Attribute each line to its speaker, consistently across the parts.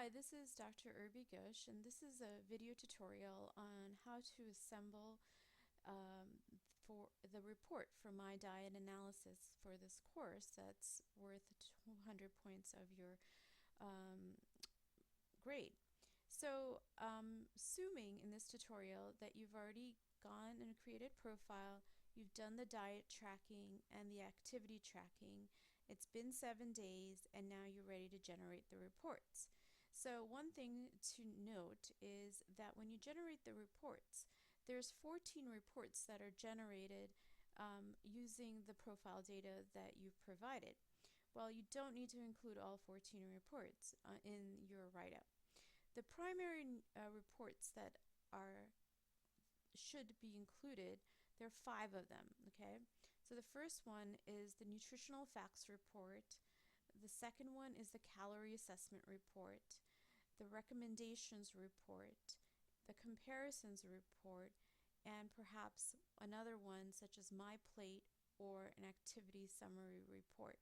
Speaker 1: Hi, this is Dr. Urbi.Ghosh, and this is a video tutorial on how to assemble for the report for my diet analysis for this course that's worth 200 points of your um, grade. So, assuming in this tutorial that you've already gone and created a profile, you've done the diet tracking and the activity tracking, it's been 7 days, and now you're ready to generate the reports. So one thing to note is that when you generate the reports, there's 14 reports that are generated using the profile data that you've provided. Well, you don't need to include all 14 reports in your write-up. The primary reports that should be included, there are 5 of them, okay? So the first one is the nutritional facts report. The second one is the calorie assessment report, the recommendations report, the comparisons report, and perhaps another one such as my plate or an activity summary report.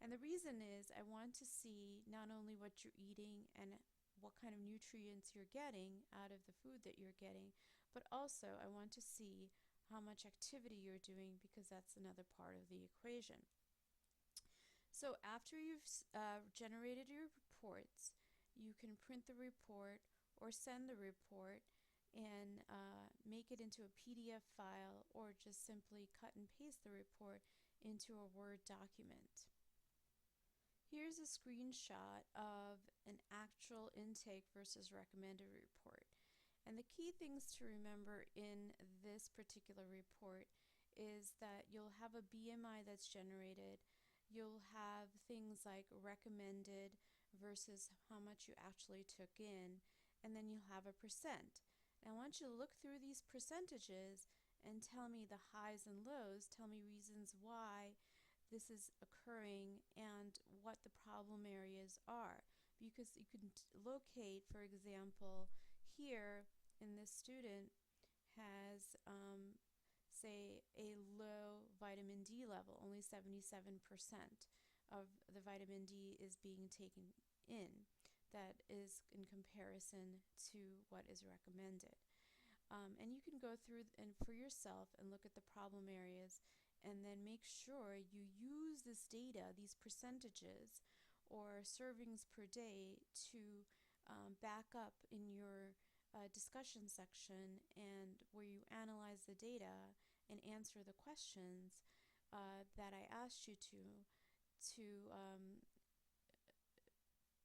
Speaker 1: And the reason is I want to see not only what you're eating and what kind of nutrients you're getting out of the food that you're getting, but also I want to see how much activity you're doing, because that's another part of the equation. So after you've generated your reports, you can print the report or send the report and make it into a PDF file, or just simply cut and paste the report into a Word document. Here's a screenshot of an actual intake versus recommended report. And the key things to remember in this particular report is that you'll have a BMI that's generated. You'll have things like recommended versus how much you actually took in, and then you'll have a percent. And I want you to look through these percentages and tell me the highs and lows, tell me reasons why this is occurring and what the problem areas are. Because you can locate, for example, here in this student has say a low vitamin D level, only 77% of the vitamin D is being taken in. That is in comparison to what is recommended. And you can go through and for yourself and look at the problem areas, and then make sure you use this data, these percentages or servings per day, to back up in your discussion section, and where you analyze the data and answer the questions that I asked you to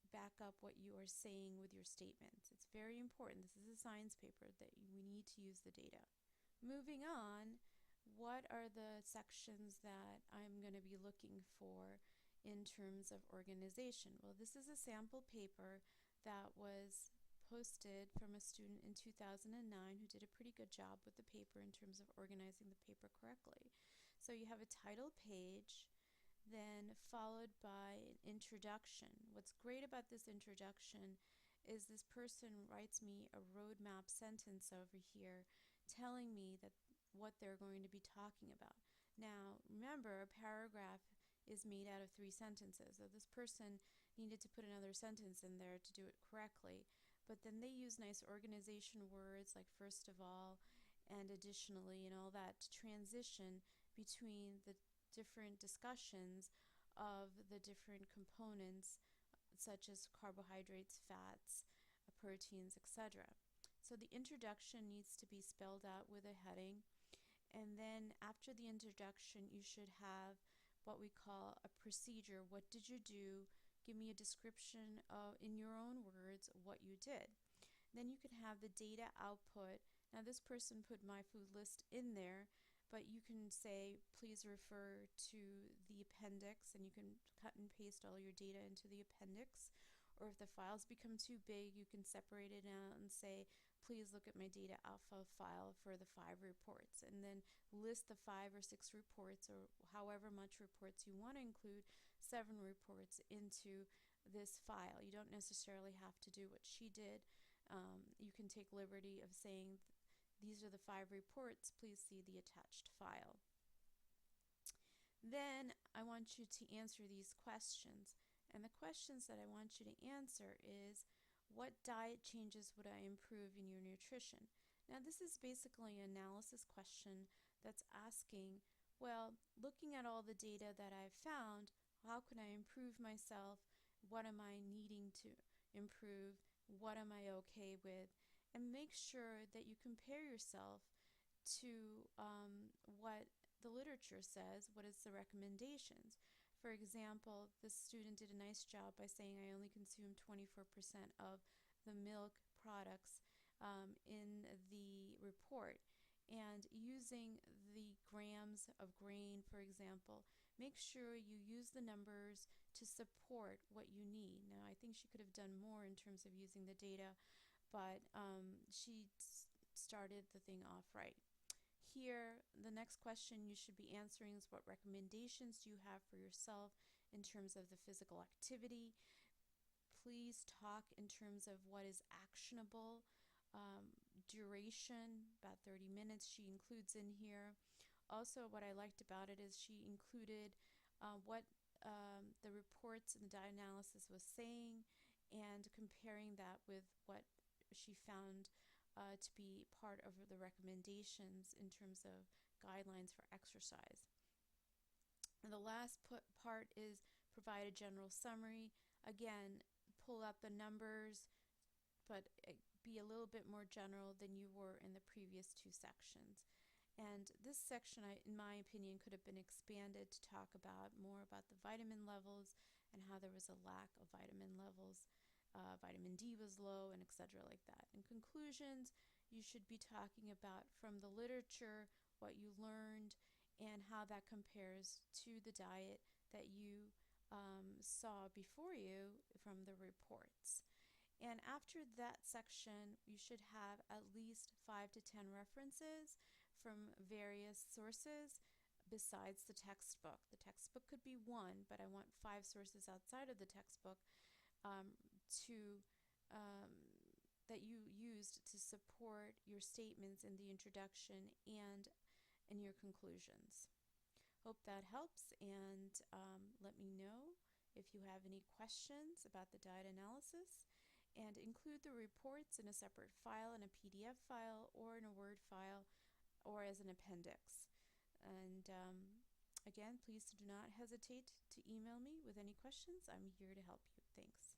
Speaker 1: back up what you are saying with your statements. It's very important. This is a science paper that we need to use the data. Moving on, what are the sections that I'm going to be looking for in terms of organization? Well, this is a sample paper that was posted from a student in 2009 who did a pretty good job with the paper in terms of organizing the paper correctly. So you have a title page, then followed by an introduction. What's great about this introduction is this person writes me a roadmap sentence over here telling me that what they're going to be talking about. Now, remember, a paragraph is made out of 3 sentences. So this person needed to put another sentence in there to do it correctly. But then they use nice organization words like first of all and additionally and all that to transition between the different discussions of the different components, such as carbohydrates, fats, proteins, etc. So the introduction needs to be spelled out with a heading, and then after the introduction you should have what we call a procedure. What did you do? Give me a description of, in your own words, what you did. Then you can have the data output. Now this person put my food list in there, but you can say please refer to the appendix, and you can cut and paste all your data into the appendix. Or if the files become too big, you can separate it out and say please look at my data alpha file for the 5 reports, and then list the 5 or 6 reports, or however much reports you want to include, 7 reports into this file. You don't necessarily have to do what she did. You can take liberty of saying these are the 5 reports, please see the attached file. Then I want you to answer these questions. And the questions that I want you to answer is, what diet changes would I improve in your nutrition? Now, this is basically an analysis question that's asking, well, looking at all the data that I've found, how can I improve myself? What am I needing to improve? What am I okay with? And make sure that you compare yourself to what the literature says, what is the recommendations. For example, the student did a nice job by saying I only consume 24% of the milk products in the report. And using the grams of grain, for example, make sure you use the numbers to support what you need. Now, I think she could have done more in terms of using the data, but she started the thing off right. Here, the next question you should be answering is, what recommendations do you have for yourself in terms of the physical activity? Please talk in terms of what is actionable. Duration, about 30 minutes, she includes in here. Also, what I liked about it is she included what the reports and the data analysis was saying, and comparing that with what she found to be part of the recommendations in terms of guidelines for exercise. And the last part is provide a general summary. Again, pull up the numbers, but be a little bit more general than you were in the previous two sections. And this section, in my opinion, could have been expanded to talk about more about the vitamin levels and how there was a lack of vitamin levels. Vitamin D was low, and etc. like that. In conclusions, you should be talking about from the literature what you learned and how that compares to the diet that you saw before you from the reports. And after that section, you should have at least 5 to 10 references from various sources besides the textbook. The textbook could be one, but I want 5 sources outside of the textbook to that you used to support your statements in the introduction and in your conclusions. Hope that helps, and let me know if you have any questions about the diet analysis, and include the reports in a separate file, in a PDF file, or in a Word file, or as an appendix. And again, please do not hesitate to email me with any questions. I'm here to help you. Thanks.